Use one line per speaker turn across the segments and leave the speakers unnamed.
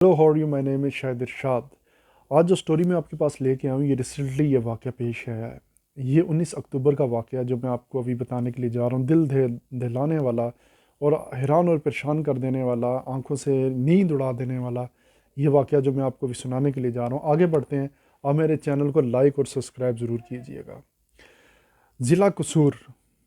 Hello, how are you? My name is Shahid Irshad. आज जो story मैं आपके पास लेके आया हूँ, ये रिसेंटली ये वाक़या पेश आया है। ये 19 अक्टूबर का वाक़या जो मैं आपको अभी बताने के लिए जा रहा हूँ, दिल दहलाने वाला और हैरान और परेशान कर देने वाला, आंखों से नींद उड़ा देने वाला ये वाक़या जो मैं आपको अभी सुनाने के लिए जा रहा हूँ। आगे बढ़ते हैं। आप मेरे चैनल को लाइक और सब्सक्राइब ज़रूर कीजिएगा। ज़िला कसूर।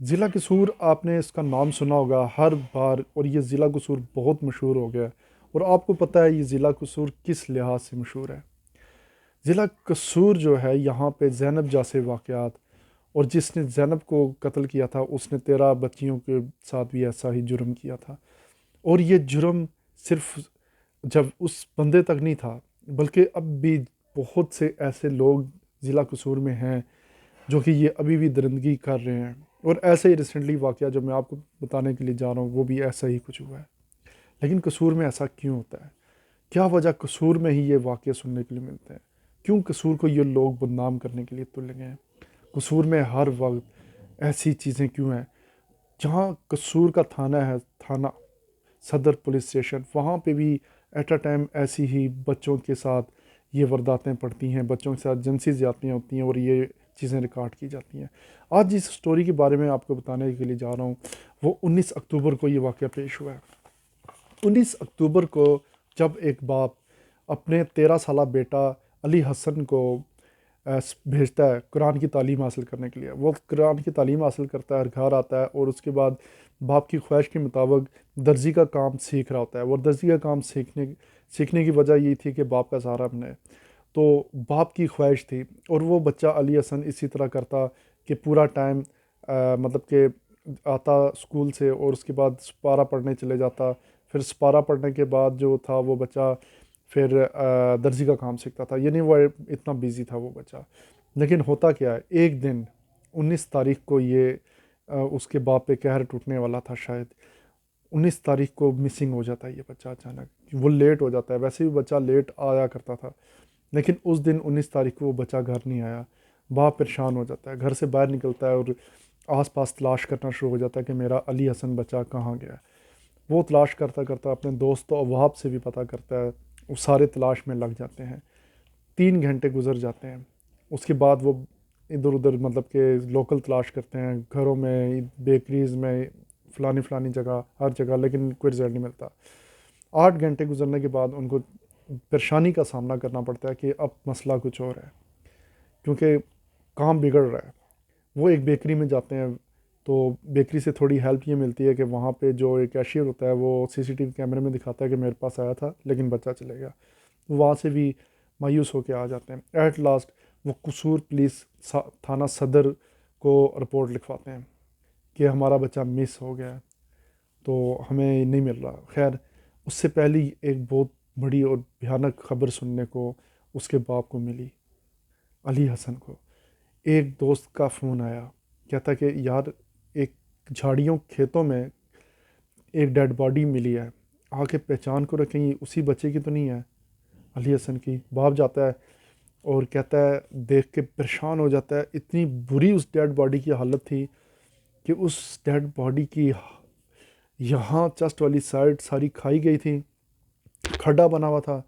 ज़िला कसूर, आपने इसका नाम सुना होगा हर बार, और ये ज़िला कसूर बहुत मशहूर हो गया है। और आपको पता है ये ज़िला कसूर किस लिहाज से मशहूर है? ज़िला कसूर जो है, यहाँ पे ज़ैनब जैसे वाक़यात, और जिसने ज़ैनब को कत्ल किया था उसने 13 बच्चियों के साथ भी ऐसा ही जुर्म किया था। और ये जुर्म सिर्फ जब उस बंदे तक नहीं था, बल्कि अब भी बहुत से ऐसे लोग ज़िला कसूर में हैं जो कि ये अभी भी दरिंदगी कर रहे हैं। और ऐसे ही रिसेंटली वाक़या जो मैं आपको बताने के लिए जा रहा हूँ वो भी ऐसा ही कुछ हुआ है। लेकिन कसूर में ऐसा क्यों होता है? क्या वजह कसूर में ही ये वाक़ये सुनने के लिए मिलते हैं? क्यों कसूर को ये लोग बदनाम करने के लिए तुल लगे हैं? कसूर में हर वक्त ऐसी चीज़ें क्यों हैं? जहाँ कसूर का थाना है, थाना सदर पुलिस स्टेशन, वहाँ पे भी एट अ टाइम ऐसी ही बच्चों के साथ ये वारदातें पड़ती हैं, बच्चों के साथ जिनसी ज़्यादतियाँ होती हैं और ये चीज़ें रिकॉर्ड की जाती हैं। आज जिस स्टोरी के बारे में आपको बताने के लिए जा रहा हूँ वो 19 अक्टूबर को ये वाक़या पेश हुआ है। 19 अक्टूबर को जब एक बाप अपने 13 साला बेटा अली हसन को भेजता है कुरान की तालीम हासिल करने के लिए। वो कुरान की तालीम हासिल करता है, घर आता है और उसके बाद बाप की ख्वाहिश के मुताबिक दर्जी का काम सीख रहा होता है। वो दर्जी का काम सीखने की वजह ये थी कि बाप का सहारा बने। तो बाप की ख्वाहिश थी और वो बच्चा अली हसन इसी तरह करता कि पूरा टाइम मतलब कि आता स्कूल से और उसके बाद सपारा पढ़ने चले जाता। फिर सपारा पढ़ने के बाद जो था वो बच्चा फिर दर्जी का काम सीखता था। यानी वो इतना बिज़ी था वो बच्चा। लेकिन होता क्या है, एक दिन 19 तारीख को ये उसके बाप पे कहर टूटने वाला था शायद। 19 तारीख को मिसिंग हो जाता है ये बच्चा अचानक। वो लेट हो जाता है, वैसे भी बच्चा लेट आया करता था, लेकिन उस दिन 19 तारीख को वो बच्चा घर नहीं आया। बाप परेशान हो जाता है, घर से बाहर निकलता है और आसपास तलाश करना शुरू हो जाता है कि मेरा अली हसन बच्चा कहाँ गया। वो तलाश करता करता अपने दोस्त अवाब से भी पता करता है। वो सारे तलाश में लग जाते हैं। 3 घंटे गुजर जाते हैं। उसके बाद वो इधर उधर मतलब कि लोकल तलाश करते हैं, घरों में, बेकरीज़ में, फ़लानी फ़लानी जगह, हर जगह, लेकिन कोई रिज़ल्ट नहीं मिलता। 8 घंटे गुजरने के बाद उनको परेशानी का सामना करना पड़ता है कि अब मसला कुछ और है, क्योंकि काम बिगड़ रहा है। वो एक बेकरी में जाते हैं, तो बेकरी से थोड़ी हेल्प ये मिलती है कि वहाँ पे जो एक कैशियर होता है वो सीसीटीवी कैमरे में दिखाता है कि मेरे पास आया था लेकिन बच्चा चले गया। वहाँ से भी मायूस होकर आ जाते हैं। एट लास्ट वो कसूर पुलिस थाना सदर को रिपोर्ट लिखवाते हैं कि हमारा बच्चा मिस हो गया है, तो हमें नहीं मिल रहा। खैर, उससे पहले ही एक बहुत बड़ी और भयानक खबर सुनने को उसके बाप को मिली, अली हसन को। एक दोस्त का फ़ोन आया, कहता कि यार, एक झाड़ियों खेतों में एक डेड बॉडी मिली है, आके पहचान करो कहीं उसी बच्चे की तो नहीं है, अली हसन की। बाप जाता है और कहता है, देख के परेशान हो जाता है। इतनी बुरी उस डेड बॉडी की हालत थी कि उस डेड बॉडी की यहाँ चेस्ट वाली साइड सारी खाई गई थी, खड्डा बना हुआ था,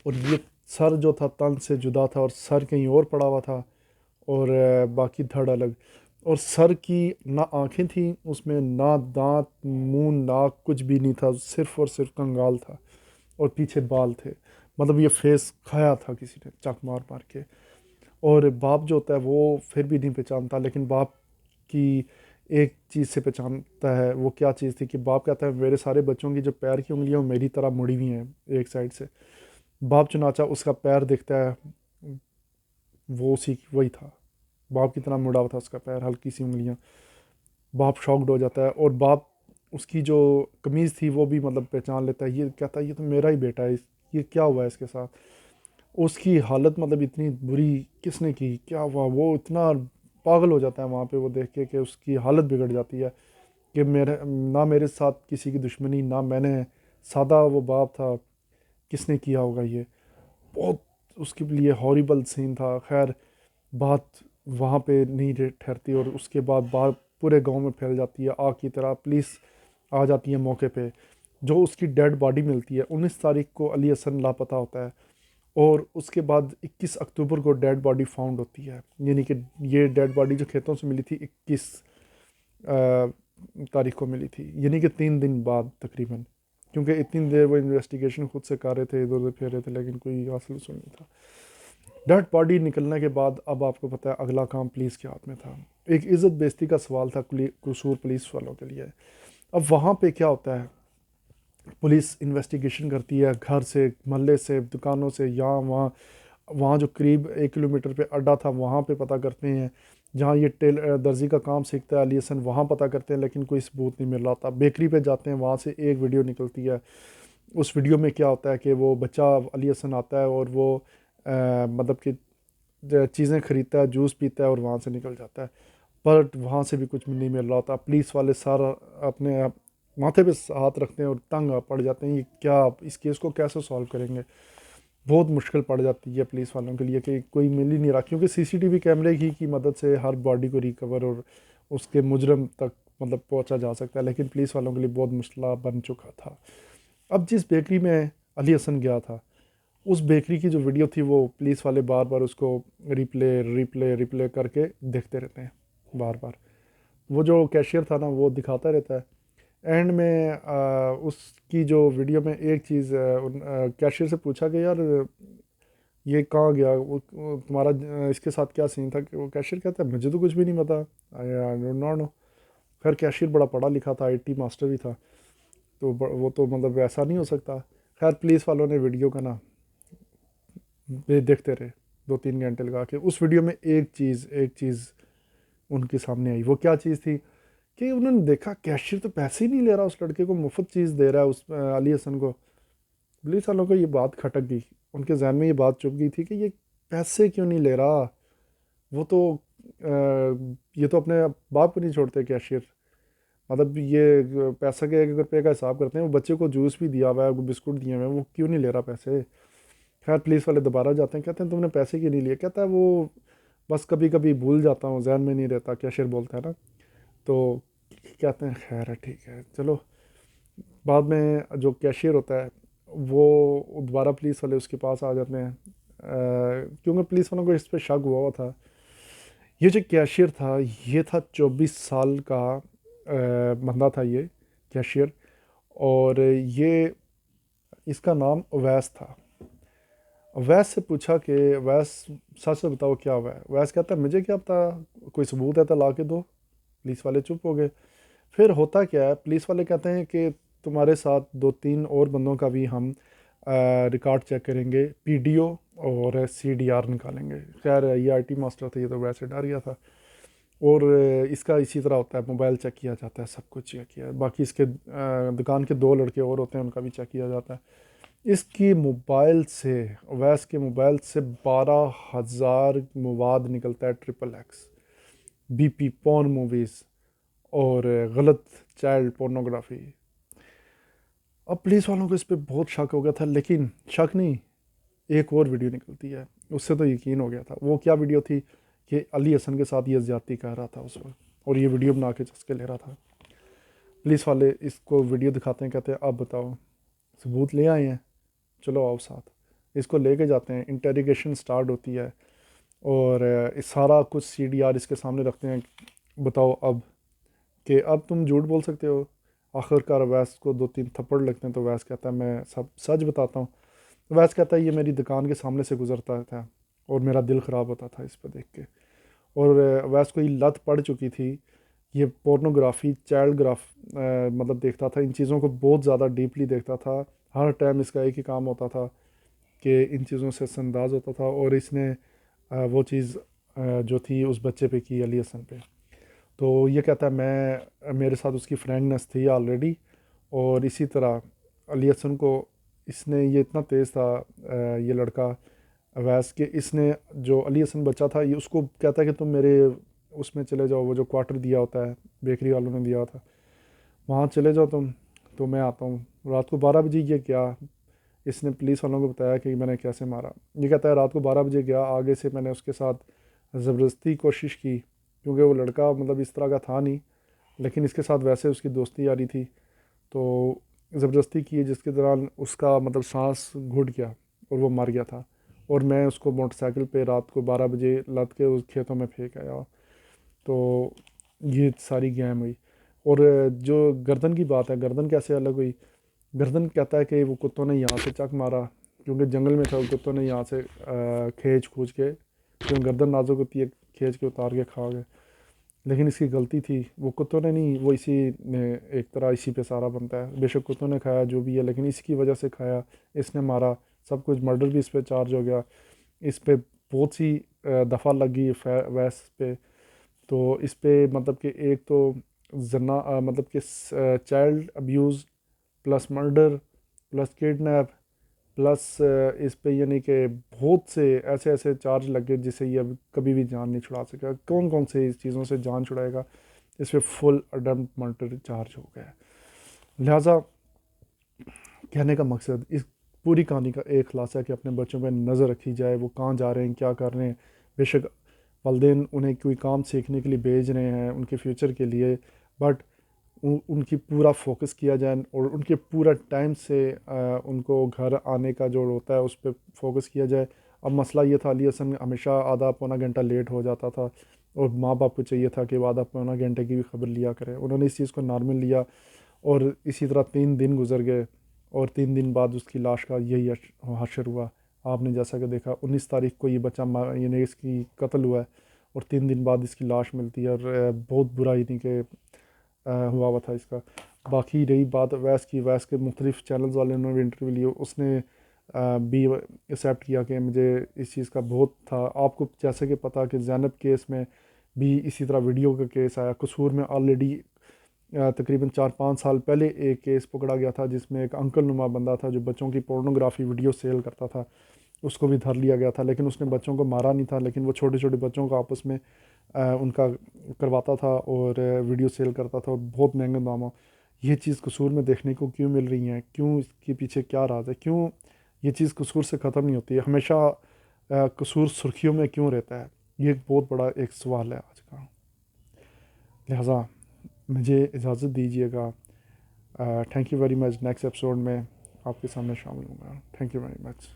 और ये सर जो था तन से जुदा था और सर कहीं और पड़ा हुआ था, और बाकी धड़ अलग। और सर की ना आंखें थी उसमें, ना दांत, मुंह, नाक, कुछ भी नहीं था, सिर्फ और सिर्फ कंगाल था, और पीछे बाल थे। मतलब ये फेस खाया था किसी ने चाक मार मार के। और बाप जो होता है वो फिर भी नहीं पहचानता, लेकिन बाप की एक चीज़ से पहचानता है। वो क्या चीज़ थी कि बाप कहता है मेरे सारे बच्चों की जो पैर की उंगलियां वो मेरी तरह मुड़ी हुई हैं एक साइड से। बाप चुनाचा उसका पैर देखता है, वो उसी वही था, बाप की तरह मुड़ा हुआ था उसका पैर, हल्की सी उंगलियां। बाप शॉक्ड हो जाता है, और बाप उसकी जो कमीज़ थी वो भी मतलब पहचान लेता है। ये कहता है ये तो मेरा ही बेटा है, ये क्या हुआ है इसके साथ। उसकी हालत मतलब इतनी बुरी, किसने की, क्या हुआ, वो इतना पागल हो जाता है वहाँ पे वो देख के कि उसकी हालत बिगड़ जाती है कि मेरे ना मेरे साथ किसी की दुश्मनी, ना मैंने, सादा वो बाप था, किसने किया होगा ये। बहुत उसके लिए हॉरिबल सीन था। खैर, बात वहाँ पे नहीं ठहरती, और उसके बाद बात पूरे गांव में फैल जाती है। आग की तरह पुलिस आ जाती है मौके पे, जो उसकी डेड बॉडी मिलती है, 19 तारीख को अली हसन लापता होता है, और उसके बाद 21 अक्टूबर को डेड बॉडी फाउंड होती है। यानी कि ये डेड बॉडी जो खेतों से मिली थी 21 तारीख को मिली थी, यानी कि 3 दिन बाद तकरीबन, क्योंकि इतनी देर वो इन्वेस्टिगेशन खुद से कर रहे थे, इधर उधर फिर रहे थे, लेकिन कोई हासिल उसूल नहीं था। डेड बॉडी निकलने के बाद अब आपको पता है अगला काम पुलिस के हाथ में था। एक इज़्ज़त बेइज्जती का सवाल था कसूर पुलिस वालों के लिए। अब वहाँ पे क्या होता है, पुलिस इन्वेस्टिगेशन करती है, घर से, मोहल्ले से, दुकानों से, यहाँ वहाँ, वहाँ जो करीब 1 किलोमीटर पे अड्डा था वहाँ पे पता करते हैं, जहाँ ये दर्जी का काम सीखता है अली हसन वहाँ पता करते हैं, लेकिन कोई सबूत नहीं मिल रहा था। बेकरी पे जाते हैं, वहाँ से एक वीडियो निकलती है। उस वीडियो में क्या होता है कि वो बच्चा अली हसन आता है और वो मतलब कि चीज़ें ख़रीदता है, जूस पीता है और वहाँ से निकल जाता है, पर वहाँ से भी कुछ नहीं मिल रहा होता। पुलिस वाले सारा अपने माथे पे हाथ रखते हैं और तंग आ पड़ जाते हैं, ये क्या, इस केस को कैसे सॉल्व करेंगे। बहुत मुश्किल पड़ जाती है पुलिस वालों के लिए कि कोई मिल ही नहीं रहा, क्योंकि सीसीटीवी कैमरे की मदद से हर बॉडी को रिकवर और उसके मुजरम तक मतलब पहुंचा जा सकता है, लेकिन पुलिस वालों के लिए बहुत मुश्किल बन चुका था। अब जिस बेकरी में अली हसन गया था, उस बेकरी की जो वीडियो थी वो पुलिस वाले बार बार उसको रिप्ले रिप्ले रिप्ले करके देखते रहते हैं बार बार। वो जो कैशियर था ना वो दिखाता रहता है। एंड में उसकी जो वीडियो में एक चीज़ कैशियर से पूछा कि यार ये कहाँ गया, वो तुम्हारा इसके साथ क्या सीन था, कि वो कैशियर कहता है मुझे तो कुछ भी नहीं पता, आई डोंट नॉट नो। खैर कैशियर बड़ा पढ़ा लिखा था, आईटी मास्टर भी था, तो वो तो मतलब ऐसा नहीं हो सकता। खैर पुलिस वालों ने वीडियो का ना देखते रहे 2-3 घंटे लगा के। उस वीडियो में एक चीज़ उनके सामने आई। वो क्या चीज़ थी कि उन्होंने देखा कैशियर तो पैसे ही नहीं ले रहा, उस लड़के को मुफ्त चीज़ दे रहा है, उस अली हसन को। पुलिस वालों को ये बात खटक गई, उनके जहन में ये बात चुभ गई थी कि ये पैसे क्यों नहीं ले रहा। वो तो ये तो अपने बाप को नहीं छोड़ते कैशियर, मतलब ये पैसा के 1 रुपये का हिसाब करते हैं। वो बच्चे को जूस भी दिया हुआ है, बिस्कुट दिए हुए हैं, वो क्यों नहीं ले रहा पैसे। खैर पुलिस वाले दोबारा जाते हैं, कहते हैं तुमने पैसे क्यों नहीं लिए। कहता है वो बस कभी कभी भूल जाता हूँ, जहन में नहीं रहता, कैशियर बोलता है ना। तो कहते हैं खैर है, ठीक है चलो। बाद में जो कैशियर होता है वो दोबारा पुलिस वाले उसके पास आ जाते हैं, क्योंकि पुलिस वालों को इस पर शक हुआ था। ये जो कैशियर था ये था 24 साल का बंदा था ये कैशियर, और ये इसका नाम अवैस था। अवैस से पूछा कि अवैस सच से बताओ क्या हुआ है। अवैस कहता है मुझे क्या पता, कोई सबूत है तो ला के दो। पुलिस वाले चुप हो गए। फिर होता क्या है, पुलिस वाले कहते हैं कि तुम्हारे साथ 2-3 और बंदों का भी हम रिकॉर्ड चेक करेंगे, पीडीओ और सीडीआर निकालेंगे। खैर ये आईटी मास्टर था, ये तो वैसे डर गया था। और इसका इसी तरह होता है, मोबाइल चेक किया जाता है, सब कुछ चेक किया। बाकी इसके दुकान के 2 लड़के और होते हैं, उनका भी चेक किया जाता है। इसकी मोबाइल से, अवैस के मोबाइल से 12,000 मवाद निकलता है, XXX, बीपी, पॉर्न मूवीज़ और गलत चाइल्ड पोर्नोग्राफी। अब पुलिस वालों को इस पर बहुत शक हो गया था, लेकिन शक नहीं, एक और वीडियो निकलती है, उससे तो यकीन हो गया था। वो क्या वीडियो थी कि अली हसन के साथ ये ज़्यादती कर रहा था उस वक्त, और ये वीडियो बना के चस्के ले रहा था। पुलिस वाले इसको वीडियो दिखाते हैं, कहते हैं अब बताओ, सबूत ले आए हैं, चलो आओ साथ। इसको लेके जाते हैं, इंटेरोगेशन स्टार्ट होती है, और इस सारा कुछ सीडीआर इसके सामने रखते हैं। बताओ अब, कि अब तुम झूठ बोल सकते हो। आखिरकार वैस को 2-3 थप्पड़ लगते हैं, तो वैस कहता है मैं सब सच बताता हूँ। वैस कहता है ये मेरी दुकान के सामने से गुजरता था और मेरा दिल ख़राब होता था इस पर देख के। और वैस को ये लत पड़ चुकी थी, ये पोर्नोग्राफी, चाइल्ड ग्राफ मतलब देखता था, इन चीज़ों को बहुत ज़्यादा डीपली देखता था। हर टाइम इसका एक ही काम होता था कि इन चीज़ों से असरअंदाज होता था, और इसने वो चीज़ जो थी उस बच्चे पे की, अली हसन पे। तो ये कहता है मैं, मेरे साथ उसकी फ्रेंडनेस थी ऑलरेडी, और इसी तरह अली हसन को इसने, ये इतना तेज़ था ये लड़का अवैस के, इसने जो अली हसन बच्चा था ये उसको कहता है कि तुम मेरे उसमें चले जाओ, वो जो क्वार्टर दिया होता है बेकरी वालों ने दिया था, वहाँ चले जाओ तुम, तो मैं आता हूँ। रात को 12 बजे ये क्या, इसने पुलिस वालों को बताया कि मैंने कैसे मारा। ये कहता है रात को 12 बजे गया, आगे से मैंने उसके साथ ज़बरदस्ती कोशिश की, क्योंकि वो लड़का मतलब इस तरह का था नहीं, लेकिन इसके साथ वैसे उसकी दोस्ती यारी थी। तो ज़बरदस्ती की है, जिसके दौरान उसका मतलब सांस घुट गया और वो मर गया था। और मैं उसको मोटरसाइकिल पे रात को 12 बजे लाद के उस खेतों में फेंक आया। तो ये सारी गेम हुई। और जो गर्दन की बात है, गर्दन कैसे अलग हुई? गर्दन कहता है कि वो कुत्तों ने यहाँ से चक मारा, क्योंकि जंगल में था, वो कुत्तों ने यहाँ से खींच खूंच के, क्योंकि गर्दन नाजुक होती है, खींच के उतार के खा गए। लेकिन इसकी गलती थी, वो कुत्तों ने नहीं, वो इसी ने, एक तरह इसी पे सारा बनता है। बेशक कुत्तों ने खाया जो भी है, लेकिन इसकी वजह से खाया, इसने मारा, सब कुछ, मर्डर भी इस पे चार्ज हो गया। इस पे बहुत सी दफ़ा लगी वैस पे। तो इस पे मतलब कि एक तो मतलब कि child abuse plus murder plus kidnap plus इस पे यानी कि बहुत से ऐसे ऐसे चार्ज लगे जिससे ये अब कभी भी जान नहीं छुड़ा सका। कौन कौन से इस चीज़ों से जान छुड़ाएगा? इस पे फुल अटेम्प्ट मर्डर चार्ज हो गया है। लिहाजा कहने का मकसद इस पूरी कहानी का एक खुलासा है कि अपने बच्चों पर नज़र रखी जाए, वो कहाँ जा रहे हैं, क्या कर रहे हैं। बेशक वालदेन उन्हें कोई काम सीखने के लिए भेज रहे हैं उनके फ्यूचर के लिए, बट उनकी पूरा फोकस किया जाए और उनके पूरा टाइम से उनको घर आने का जो होता है उस पर फोकस किया जाए। अब मसला ये था, अली हसन हमेशा आधा पौना घंटा लेट हो जाता था, और माँ बाप को चाहिए था कि वो आधा पौना घंटे की भी खबर लिया करें। उन्होंने इस चीज़ को नॉर्मल लिया, और इसी तरह 3 दिन गुजर गए, और 3 दिन बाद उसकी लाश का यही हशर हुआ। आपने जैसा कि देखा, 19 तारीख को ये बच्चा यानी इसकी कत्ल हुआ है, और 3 दिन बाद इसकी लाश मिलती है। और बहुत बुरा यानी कि हुआ हुआ था इसका। बाकी रही बात वैस की, वैस के मुख्तलिफ चैनल्स वाले उन्होंने इंटरव्यू लिए, उसने भी एक्सेप्ट किया कि मुझे इस चीज़ का बहुत था। आपको जैसे कि पता कि ज़ैनब केस में भी इसी तरह वीडियो का केस आया। कसूर में ऑलरेडी तकरीबन 4-5 साल पहले एक केस पकड़ा गया था, जिसमें एक अंकल नुमा बंदा था जो बच्चों की पोर्नोग्राफी वीडियो सेल करता था। उसको भी धर लिया गया था, लेकिन उसने बच्चों को मारा नहीं था, लेकिन वो छोटे छोटे बच्चों को आपस में उनका करवाता था और वीडियो सेल करता था, और बहुत महंगे दामों। ये चीज़ कसूर में देखने को क्यों मिल रही है? क्यों? इसके पीछे क्या राज है? क्यों ये चीज़ कसूर से ख़त्म नहीं होती है? हमेशा कसूर सुर्खियों में क्यों रहता है? ये एक बहुत बड़ा एक सवाल है आज का। लिहाजा मुझे इजाज़त दीजिएगा। Thank you very much. Next episode में आपके सामने शामिल होऊंगा। Thank you very much.